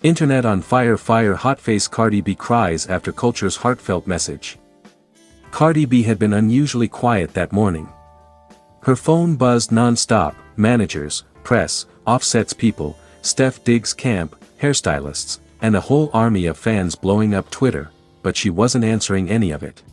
Internet on fire. Hotface Cardi B cries after Kulture's heartfelt message. Cardi B had been unusually quiet that morning. Her phone buzzed non-stop, managers, press, Offset's people, Steph Diggs' camp, hairstylists, and a whole army of fans blowing up Twitter, but she wasn't answering any of it.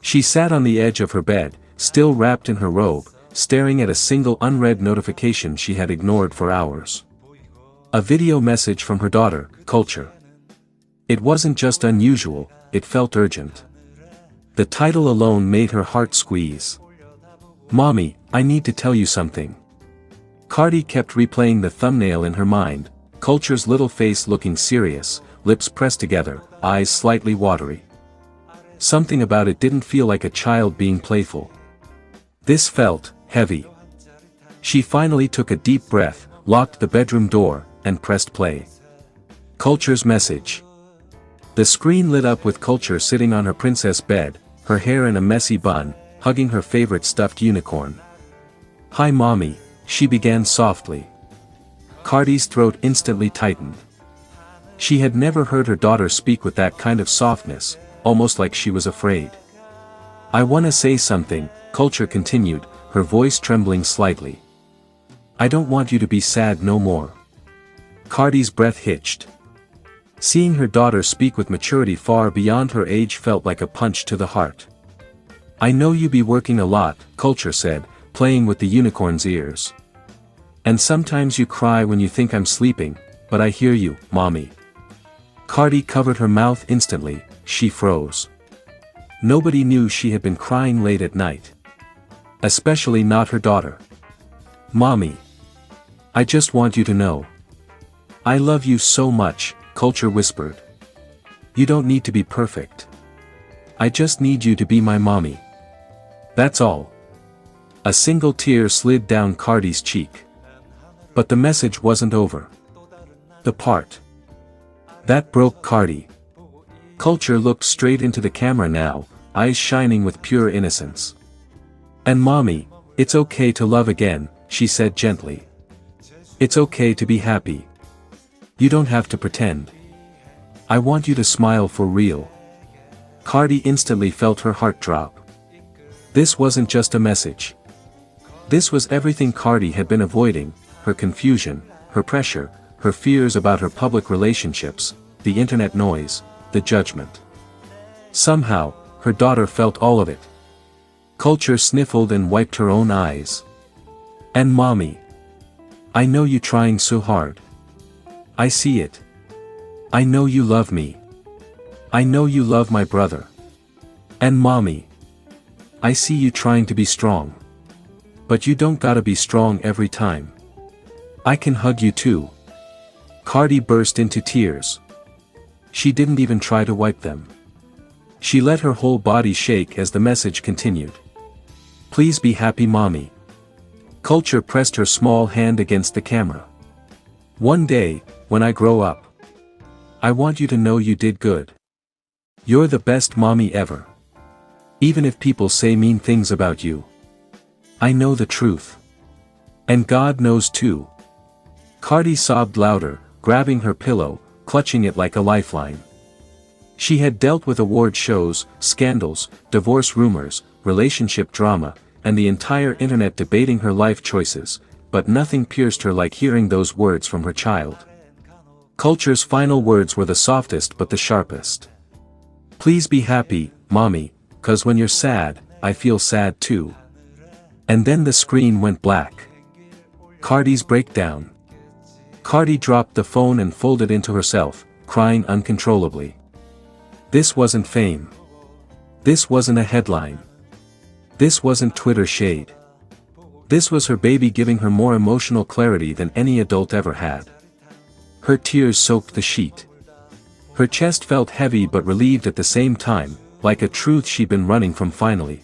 She sat on the edge of her bed, still wrapped in her robe, staring at a single unread notification she had ignored for hours. A video message from her daughter, Kulture. It wasn't just unusual, it felt urgent. The title alone made her heart squeeze. "Mommy, I need to tell you something." Cardi kept replaying the thumbnail in her mind, Kulture's little face looking serious, lips pressed together, eyes slightly watery. Something about it didn't feel like a child being playful. This felt heavy. She finally took a deep breath, locked the bedroom door, and pressed play. Kulture's message. The screen lit up with Kulture sitting on her princess bed, her hair in a messy bun, hugging her favorite stuffed unicorn. "Hi mommy," she began softly. Cardi's throat instantly tightened. She had never heard her daughter speak with that kind of softness, almost like she was afraid. "I wanna say something," Kulture continued, her voice trembling slightly. "I don't want you to be sad no more." Cardi's breath hitched. Seeing her daughter speak with maturity far beyond her age felt like a punch to the heart. "I know you be working a lot," Kulture said, playing with the unicorn's ears. "And sometimes you cry when you think I'm sleeping, but I hear you, mommy." Cardi covered her mouth instantly, she froze. Nobody knew she had been crying late at night. Especially not her daughter. "Mommy. I just want you to know. I love you so much," Kulture whispered. "You don't need to be perfect. I just need you to be my mommy. That's all." A single tear slid down Cardi's cheek. But the message wasn't over. The part that broke Cardi. Kulture looked straight into the camera now, eyes shining with pure innocence. "And mommy, it's okay to love again," she said gently. "It's okay to be happy. You don't have to pretend. I want you to smile for real." Cardi instantly felt her heart drop. This wasn't just a message. This was everything Cardi had been avoiding, her confusion, her pressure, her fears about her public relationships, the internet noise, the judgment. Somehow, her daughter felt all of it. Kulture sniffled and wiped her own eyes. "And mommy. I know you trying so hard. I see it. I know you love me. I know you love my brother. And mommy. I see you trying to be strong. But you don't gotta be strong every time. I can hug you too." Cardi burst into tears. She didn't even try to wipe them. She let her whole body shake as the message continued. "Please be happy mommy." Kulture pressed her small hand against the camera. "One day, when I grow up, I want you to know you did good. You're the best mommy ever. Even if people say mean things about you. I know the truth. And God knows too." Cardi sobbed louder, grabbing her pillow, clutching it like a lifeline. She had dealt with award shows, scandals, divorce rumors, relationship drama, and the entire internet debating her life choices, but nothing pierced her like hearing those words from her child. Kulture's final words were the softest but the sharpest. "Please be happy, mommy, 'cause when you're sad, I feel sad too." And then the screen went black. Cardi's breakdown. Cardi dropped the phone and folded into herself, crying uncontrollably. This wasn't fame. This wasn't a headline. This wasn't Twitter shade. This was her baby giving her more emotional clarity than any adult ever had. Her tears soaked the sheet. Her chest felt heavy but relieved at the same time, like a truth she'd been running from finally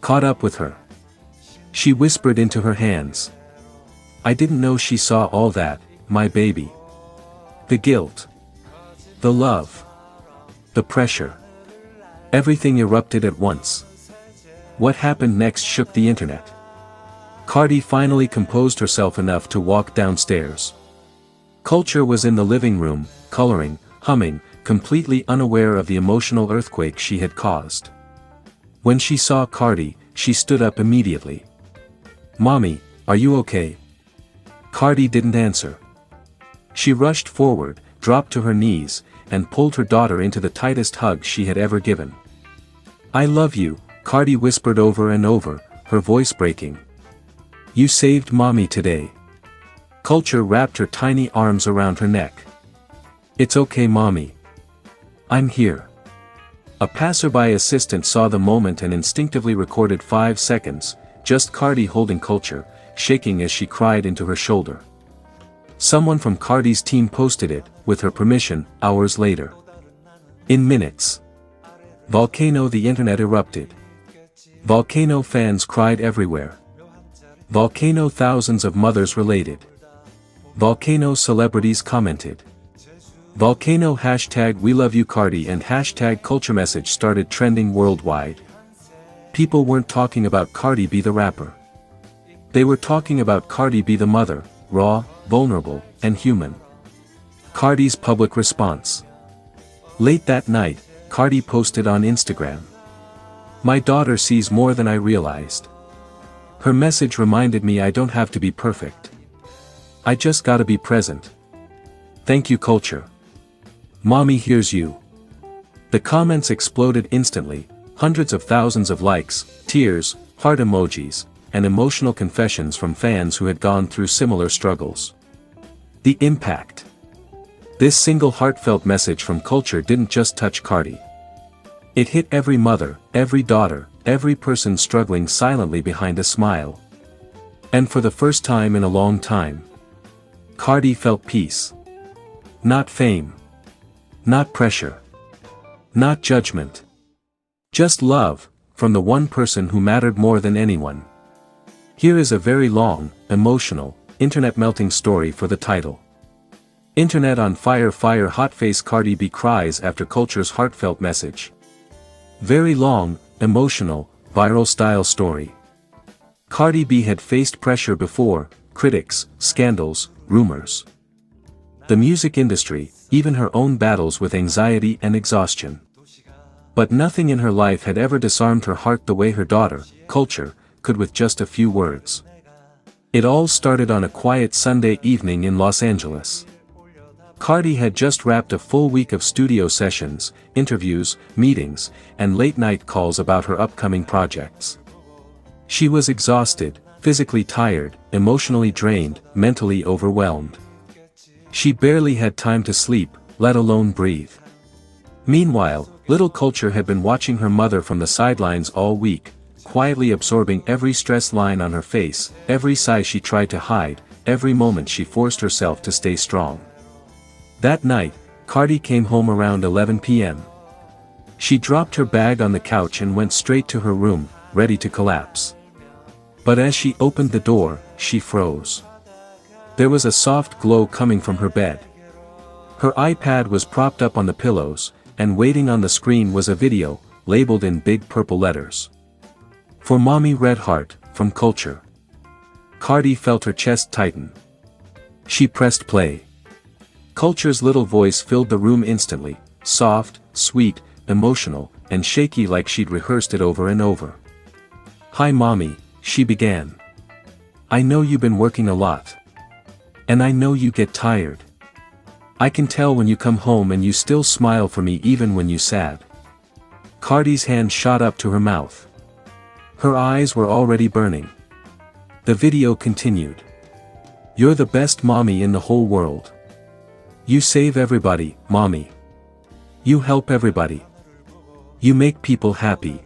caught up with her. She whispered into her hands. "I didn't know she saw all that, my baby. The guilt. The love. The pressure. Everything erupted at once." What happened next shook the internet. Cardi finally composed herself enough to walk downstairs. Kulture was in the living room, coloring, humming, completely unaware of the emotional earthquake she had caused. When she saw Cardi, she stood up immediately. "Mommy, are you okay?" Cardi didn't answer. She rushed forward, dropped to her knees, and pulled her daughter into the tightest hug she had ever given. "I love you," Cardi whispered over and over, her voice breaking. "You saved Mommy today." Kulture wrapped her tiny arms around her neck. "It's okay, Mommy. I'm here." A passerby assistant saw the moment and instinctively recorded 5 seconds, just Cardi holding Kulture, shaking as she cried into her shoulder. Someone from Cardi's team posted it, with her permission, hours later. In minutes. Volcano, the internet erupted. Volcano fans cried everywhere. Volcano, thousands of mothers related. Volcano celebrities commented. Volcano hashtag we love you Cardi and hashtag Kulture message started trending worldwide. People weren't talking about Cardi B the rapper. They were talking about Cardi B the mother, raw, vulnerable, and human. Cardi's public response. Late that night, Cardi posted on Instagram. "My daughter sees more than I realized. Her message reminded me I don't have to be perfect. I just gotta be present. Thank you Kulture. Mommy hears you." The comments exploded instantly, hundreds of thousands of likes, tears, heart emojis, and emotional confessions from fans who had gone through similar struggles. The impact. This single heartfelt message from Kulture didn't just touch Cardi. It hit every mother, every daughter, every person struggling silently behind a smile. And for the first time in a long time, Cardi felt peace. Not fame. Not pressure. Not judgment. Just love, from the one person who mattered more than anyone. Here is a very long, emotional, internet-melting story for the title. Internet on fire. Hotface Cardi B cries after Kulture's heartfelt message. Very long, emotional, viral-style story. Cardi B had faced pressure before, critics, scandals, rumors. The music industry, even her own battles with anxiety and exhaustion. But nothing in her life had ever disarmed her heart the way her daughter, Kulture, could with just a few words. It all started on a quiet Sunday evening in Los Angeles. Cardi had just wrapped a full week of studio sessions, interviews, meetings, and late-night calls about her upcoming projects. She was exhausted, physically tired, emotionally drained, mentally overwhelmed. She barely had time to sleep, let alone breathe. Meanwhile, little Kulture had been watching her mother from the sidelines all week, quietly absorbing every stress line on her face, every sigh she tried to hide, every moment she forced herself to stay strong. That night, Cardi came home around 11 p.m. She dropped her bag on the couch and went straight to her room, ready to collapse. But as she opened the door, she froze. There was a soft glow coming from her bed. Her iPad was propped up on the pillows, and waiting on the screen was a video, labeled in big purple letters. "For Mommy Red Heart, from Kulture." Cardi felt her chest tighten. She pressed play. Kulture's little voice filled the room instantly, soft, sweet, emotional, and shaky like she'd rehearsed it over and over. "Hi Mommy," she began. "I know you've been working a lot. And I know you get tired. I can tell when you come home and you still smile for me even when you're sad." Cardi's hand shot up to her mouth. Her eyes were already burning. The video continued. "You're the best mommy in the whole world. You save everybody, Mommy. You help everybody. You make people happy.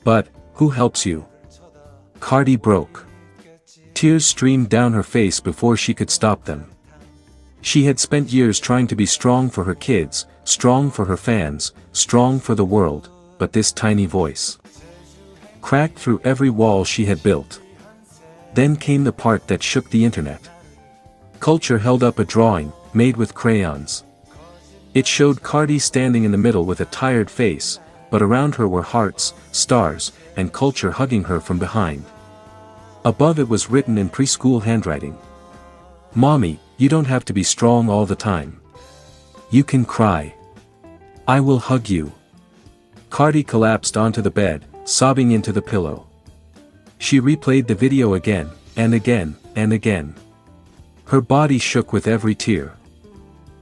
But, who helps you?" Cardi broke. Tears streamed down her face before she could stop them. She had spent years trying to be strong for her kids, strong for her fans, strong for the world, but this tiny voice cracked through every wall she had built. Then came the part that shook the internet. Kulture held up a drawing, made with crayons. It showed Cardi standing in the middle with a tired face, but around her were hearts, stars, and Kulture hugging her from behind. Above it was written in preschool handwriting. "Mommy, You don't have to be strong all the time. You can cry. I will hug you. Cardi collapsed onto the bed, sobbing into the pillow. She replayed the video again, and again, and again. Her body shook with every tear.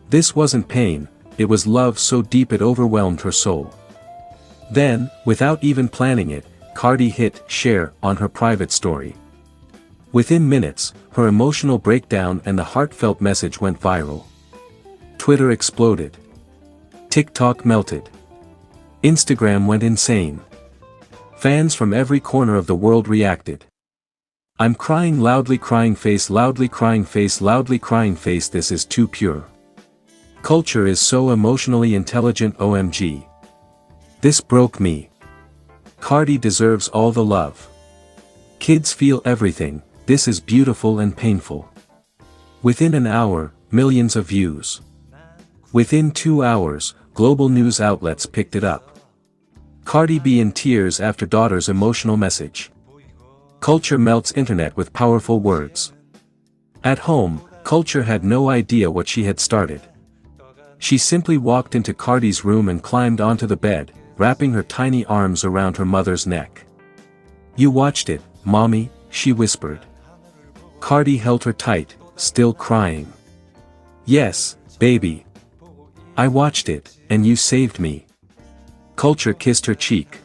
This wasn't pain, it was love so deep it overwhelmed her soul. Then, without even planning it, Cardi hit share on her private story. Within minutes, her emotional breakdown and the heartfelt message went viral. Twitter exploded. TikTok melted. Instagram went insane. Fans from every corner of the world reacted. I'm crying loudly crying face loudly crying face loudly crying face this is too pure. Kulture is so emotionally intelligent OMG. This broke me. Cardi deserves all the love. Kids feel everything, this is beautiful and painful. Within an hour, millions of views. Within 2 hours, global news outlets picked it up. Cardi B in tears after daughter's emotional message. Kulture melts internet with powerful words. At home, Kulture had no idea what she had started. She simply walked into Cardi's room and climbed onto the bed, wrapping her tiny arms around her mother's neck. You watched it, mommy, she whispered. Cardi held her tight, still crying. Yes, baby. I watched it, and you saved me. Kulture kissed her cheek.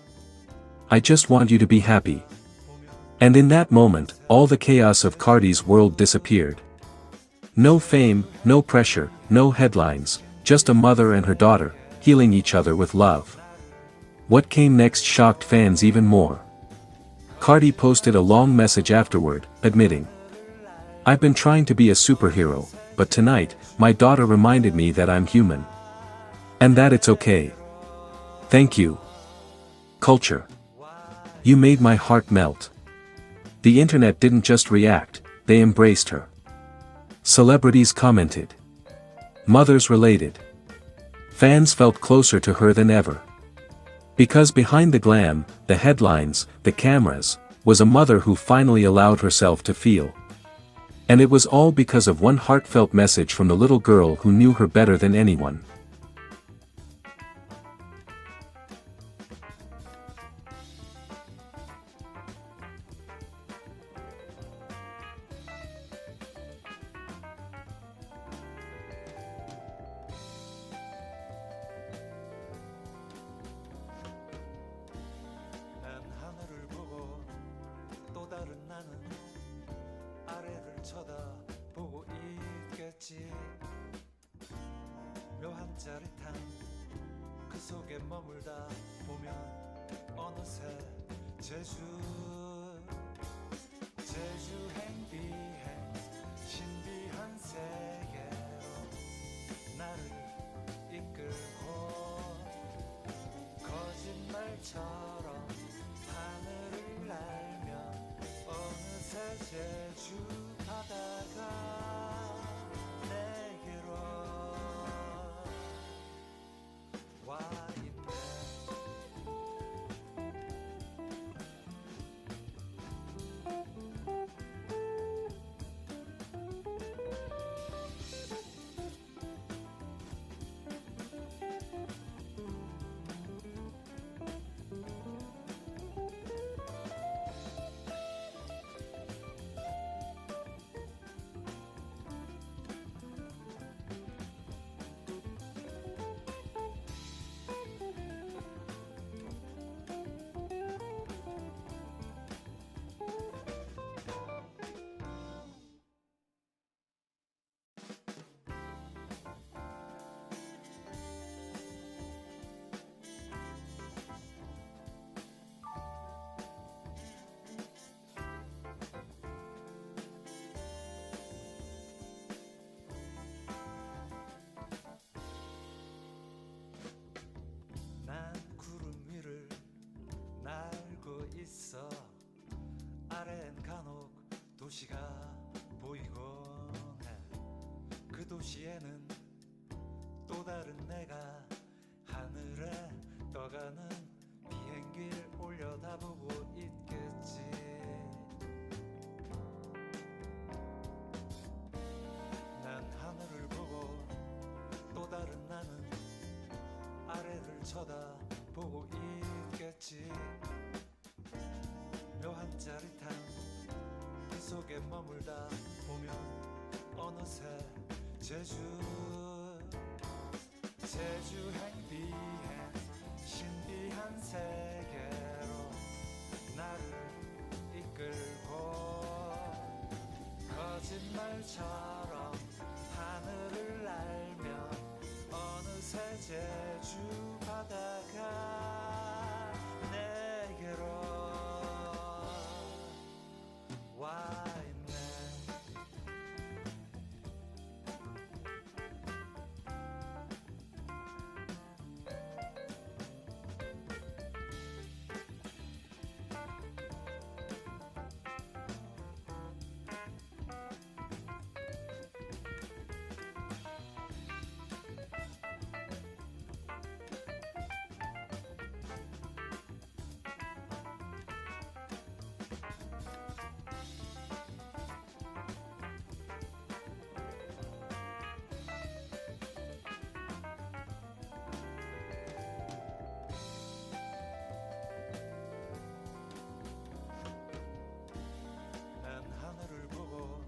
I just want you to be happy. And in that moment, all the chaos of Cardi's world disappeared. No fame, no pressure, no headlines, just a mother and her daughter, healing each other with love. What came next shocked fans even more. Cardi posted a long message afterward, admitting, I've been trying to be a superhero, but tonight, my daughter reminded me that I'm human. And that it's okay. Thank you. Kulture. You made my heart melt. The internet didn't just react, they embraced her. Celebrities commented. Mothers related. Fans felt closer to her than ever. Because behind the glam, the headlines, the cameras, was a mother who finally allowed herself to feel. And it was all because of one heartfelt message from the little girl who knew her better than anyone. 묘한 짜릿함 그 속에 머물다 보면 어느새 제주 행비행 신비한 세계로 나를 이끌고 거짓말처럼 하늘을 날며 어느새 제주 바다가 내게로 와 있네. 난 구름 위를 날고 있어. 아래엔 간혹 도시가 보이곤 해. 그 도시에는 또 다른 내가 하늘에 떠가는 비행기를 올려다보고 있겠지. 난 쳐다보고 있겠지. 묘한 짜릿함 그 속에 머물다 보면 어느새 제주행 비행 신비한 세계로 나를 이끌고 거짓말처럼 하늘을 날며 어느새 제주 바다가 내게로 와 있네. 하늘을 보고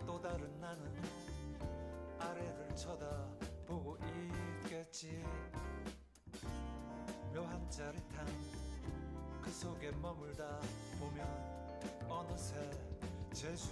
또 다른 나는 아래를 쳐다보고 있겠지. 묘한 짜릿함 그 속에 머물다 보면 어느새 제주